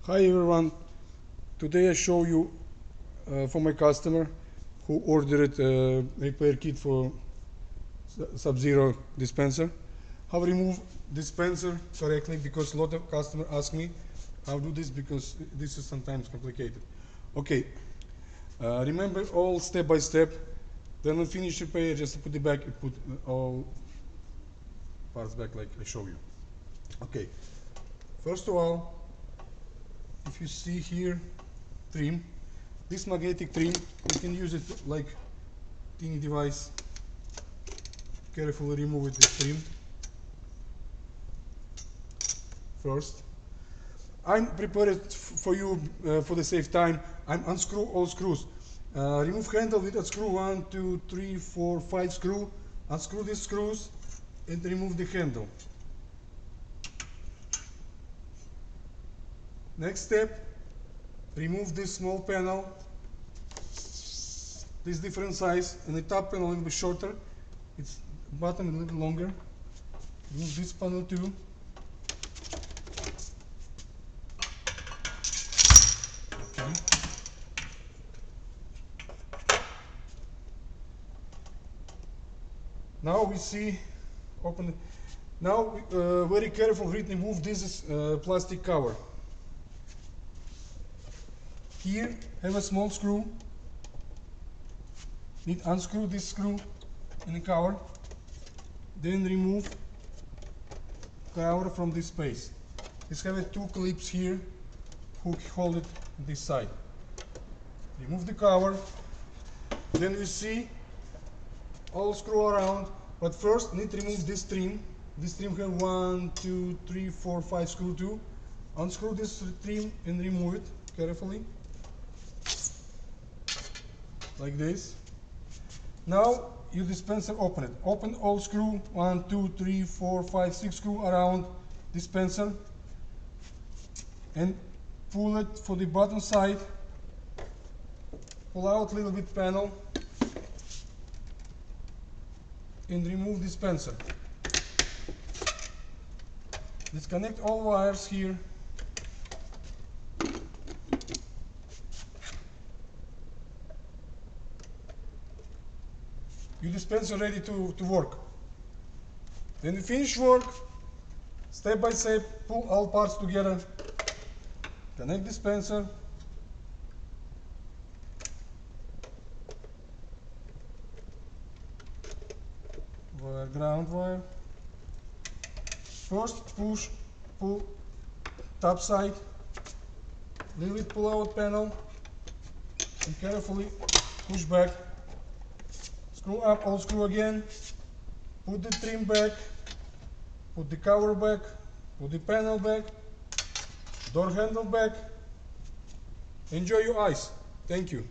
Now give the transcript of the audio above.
Hi everyone, today I show you for my customer who ordered a repair kit for Sub-Zero dispenser. How remove dispenser correctly, because a lot of customers ask me how do this, because this is sometimes complicated. Okay, remember all step by step. Then when finish repair, just put it back and put all parts back like I show you. Okay, first of all, if you see here trim, this magnetic trim, you can use it like teeny device. Carefully remove this trim first. I'm prepared for you for the save time. I'm unscrew all screws. Remove handle with unscrew 1, 2, 3, 4, 5 screw. Unscrew these screws and remove the handle. Next step, remove this small panel. This different size, and the top panel a little bit shorter. It's bottom a little longer. Remove this panel too. Okay. Now we see, open it. Now very careful, remove this plastic cover. Here have a small screw. Need unscrew this screw in the cover. Then remove cover from this space. This have two clips here who hold it on this side. Remove the cover. Then we see all screw around, but first need to remove this trim. This trim have 1, 2, 3, 4, 5 screw too. Unscrew this trim and remove it carefully, like this. Now you dispenser, open it. Open all screw 1, 2, 3, 4, 5, 6 screw around dispenser and pull it for the bottom side. Pull out a little bit panel and remove dispenser. Disconnect all wires here. Your dispenser ready to work. When you finish work, step by step, pull all parts together. Connect dispenser. Wire, ground wire. First pull top side. Little bit pull out panel and carefully push back. Screw up, all screw again. Put the trim back. Put the cover back. Put the panel back. Door handle back. Enjoy your ice. Thank you.